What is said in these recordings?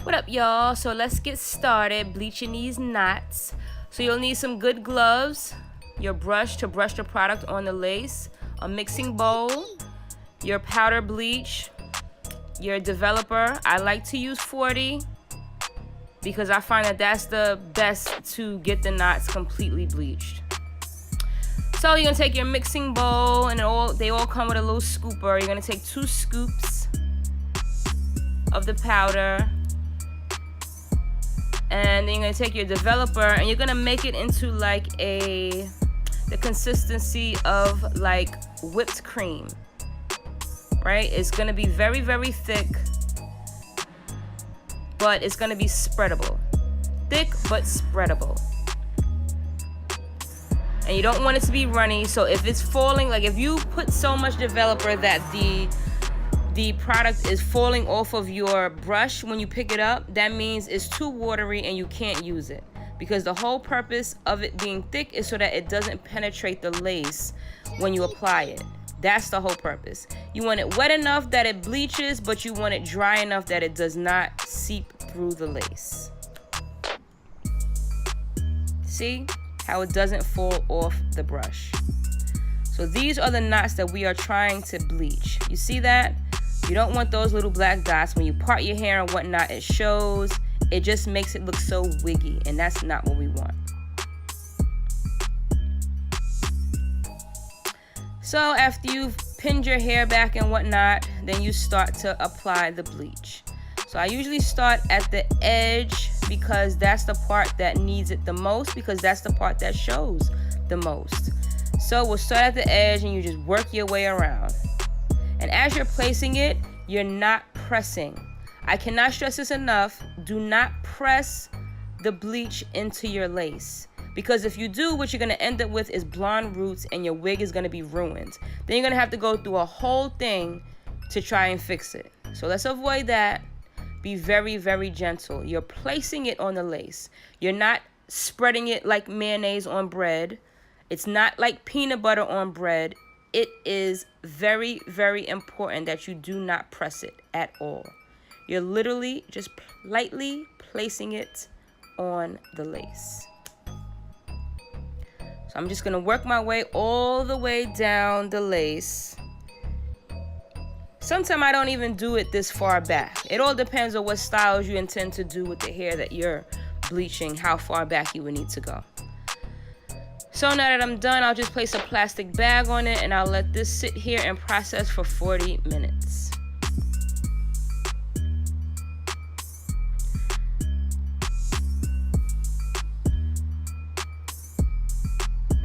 What up, y'all? So let's get started bleaching these knots. So you'll need some good gloves, your brush to brush the product on the lace, a mixing bowl, your powder bleach, your developer. I like to use 40 because I find that that's the best to get the knots completely bleached. So you're gonna take your mixing bowl, and they all come with a little scooper. You're gonna take 2 scoops of the powder, and then you're gonna take your developer and you're gonna make it into like the consistency of like whipped cream, right? It's gonna be very, very thick, but it's gonna be spreadable. Thick but spreadable. And you don't want it to be runny, so if it's falling, like if you put so much developer that the product is falling off of your brush when you pick it up, that means it's too watery and you can't use it, because the whole purpose of it being thick is so that it doesn't penetrate the lace when you apply it. That's the whole purpose. You want it wet enough that it bleaches, but you want it dry enough that it does not seep through the lace. See how it doesn't fall off the brush? So these are the knots that we are trying to bleach. You see that? You don't want those little black dots. When you part your hair and whatnot, it shows. It just makes it look so wiggy, and that's not what we want. So after you've pinned your hair back and whatnot, then you start to apply the bleach. So I usually start at the edge because that's the part that needs it the most, because that's the part that shows the most. So we'll start at the edge and you just work your way around. And as you're placing it, you're not pressing. I cannot stress this enough. Do not press the bleach into your lace, because if you do, what you're going to end up with is blonde roots and your wig is going to be ruined. Then you're going to have to go through a whole thing to try and fix it. So let's avoid that. Be very, very gentle. You're placing it on the lace. You're not spreading it like mayonnaise on bread. It's not like peanut butter on bread. It is very, very important that you do not press it at all. You're literally just lightly placing it on the lace. So I'm just going to work my way all the way down the lace. Sometimes I don't even do it this far back. It all depends on what styles you intend to do with the hair that you're bleaching, how far back you would need to go. So now that I'm done, I'll just place a plastic bag on it and I'll let this sit here and process for 40 minutes.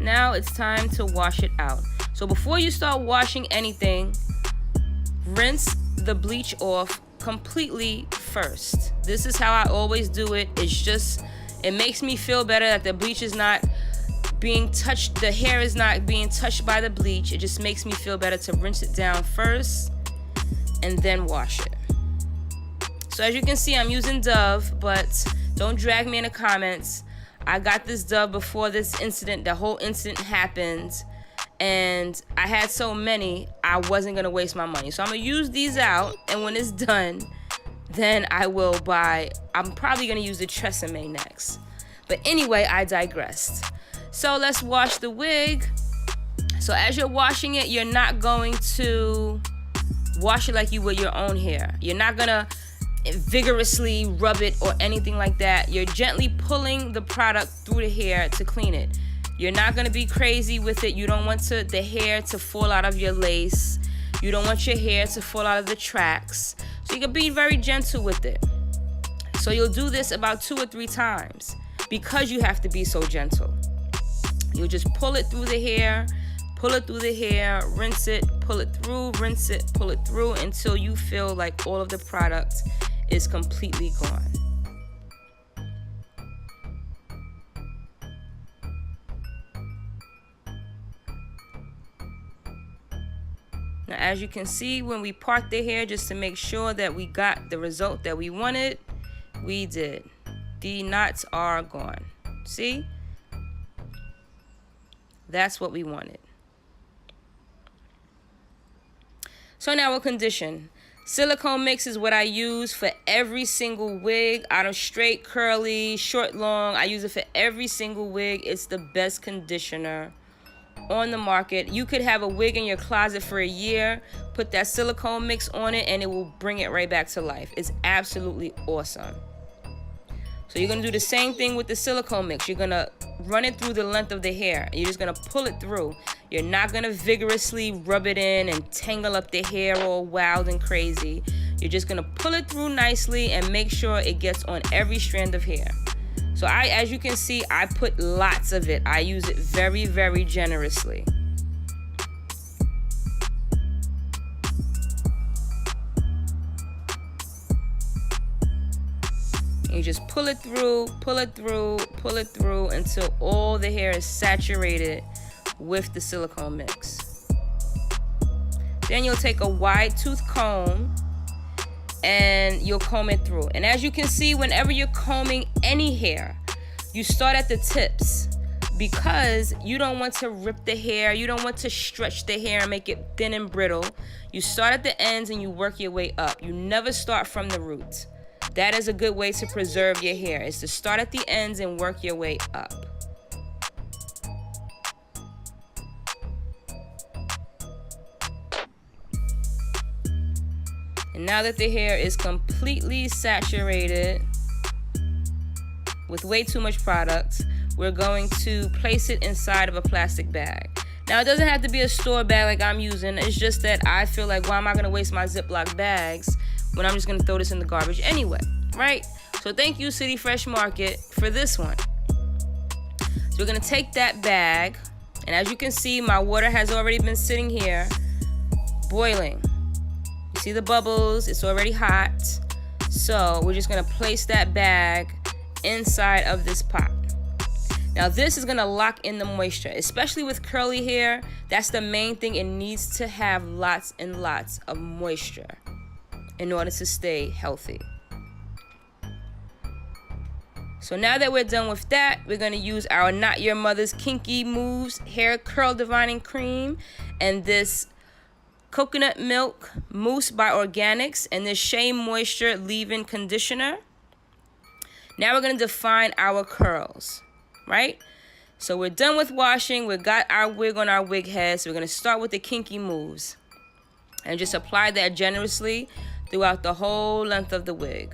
Now it's time to wash it out. So before you start washing anything, rinse the bleach off completely first. This is how I always do it. It makes me feel better that the bleach is not being touched, the hair is not being touched by the bleach. It just makes me feel better to rinse it down first and then wash it. So as you can see, I'm using Dove, but don't drag me in the comments. I got this Dove before this incident, the whole incident happened, and I had so many, I wasn't gonna waste my money. So I'm gonna use these out, and when it's done, then I'm probably gonna use the Tresemme next. But anyway, I digressed. So let's wash the wig. So as you're washing it, you're not going to wash it like you would your own hair. You're not gonna vigorously rub it or anything like that. You're gently pulling the product through the hair to clean it. You're not gonna be crazy with it. You don't want the hair to fall out of your lace. You don't want your hair to fall out of the tracks. So you can be very gentle with it. So you'll do this about 2 or 3 times because you have to be so gentle. You'll just pull it through the hair, rinse it, pull it through, rinse it, pull it through until you feel like all of the product is completely gone. Now, as you can see, when we part the hair, just to make sure that we got the result that we wanted, we did. The knots are gone. See? That's what we wanted. So now we'll condition. Silicone mix is what I use for every single wig. Out of straight, curly, short, long. I use it for every single wig. It's the best conditioner on the market. You could have a wig in your closet for a year, put that silicone mix on it, and it will bring it right back to life. It's absolutely awesome. So you're going to do the same thing with the silicone mix. You're going to run it through the length of the hair. You're just going to pull it through. You're not going to vigorously rub it in and tangle up the hair all wild and crazy. You're just going to pull it through nicely and make sure it gets on every strand of hair. So as you can see, I put lots of it. I use it very, very generously. You just pull it through, pull it through, pull it through until all the hair is saturated with the silicone mix. Then you'll take a wide tooth comb and you'll comb it through. And as you can see, whenever you're combing any hair, you start at the tips because you don't want to rip the hair. You don't want to stretch the hair and make it thin and brittle. You start at the ends and you work your way up. You never start from the roots. That is a good way to preserve your hair, is to start at the ends and work your way up. And now that the hair is completely saturated with way too much product, we're going to place it inside of a plastic bag. Now, it doesn't have to be a store bag like I'm using. It's just that I feel like, why am I going to waste my Ziploc bags when I'm just going to throw this in the garbage anyway, right? So thank you, City Fresh Market, for this one. So we're going to take that bag, and as you can see, my water has already been sitting here boiling. You see the bubbles? It's already hot. So we're just going to place that bag inside of this pot. Now this is going to lock in the moisture, especially with curly hair. That's the main thing. It needs to have lots and lots of moisture in order to stay healthy. So now that we're done with that, we're going to use our Not Your Mother's Kinky Moves Hair Curl Divining Cream and this Coconut Milk Mousse by Organics and this Shea Moisture Leave-In Conditioner. Now we're going to define our curls, right? So we're done with washing. We got our wig on our wig head. So we're going to start with the Kinky Moves and just apply that generously throughout the whole length of the wig.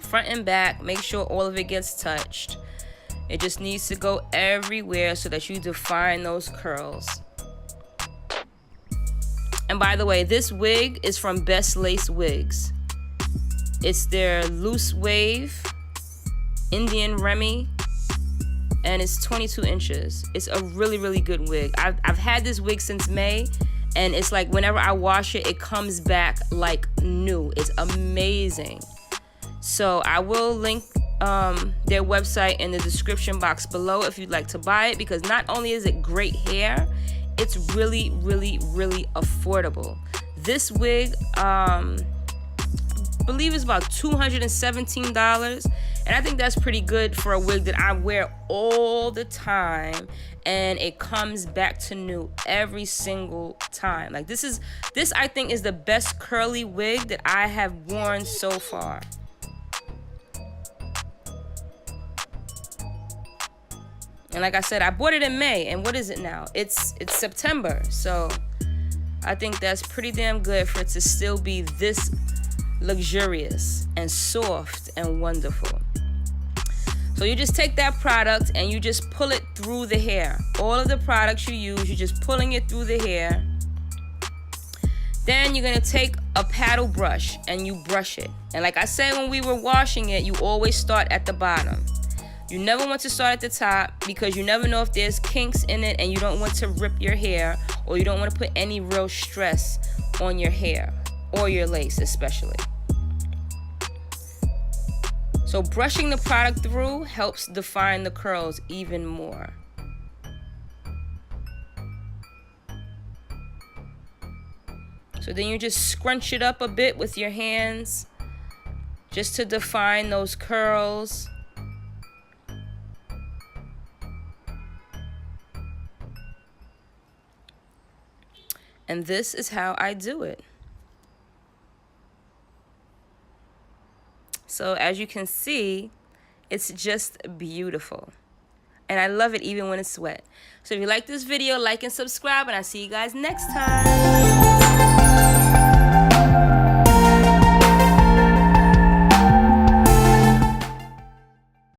Front and back, make sure all of it gets touched. It just needs to go everywhere so that you define those curls. And by the way, this wig is from Best Lace Wigs. It's their loose wave Indian Remy, and it's 22 inches. It's a really, really good wig. I've had this wig since May, and it's like whenever I wash it, it comes back like new. It's amazing. So I will link their website in the description box below if you'd like to buy it, because not only is it great hair, it's really, really, really affordable. This wig, I believe is about $217, and I think that's pretty good for a wig that I wear all the time, and it comes back to new every single time. Like this I think is the best curly wig that I have worn so far. And like I said, I bought it in May, and what is it now? It's September, so I think that's pretty damn good for it to still be this luxurious and soft and wonderful. So you just take that product and you just pull it through the hair. All of the products you use, you're just pulling it through the hair. Then you're gonna take a paddle brush and you brush it. And like I said when we were washing it, you always start at the bottom. You never want to start at the top because you never know if there's kinks in it, and you don't want to rip your hair, or you don't want to put any real stress on your hair or your lace especially. So brushing the product through helps define the curls even more. So then you just scrunch it up a bit with your hands just to define those curls. And this is how I do it. So as you can see, it's just beautiful. And I love it even when it's wet. So if you like this video, like and subscribe, and I'll see you guys next time.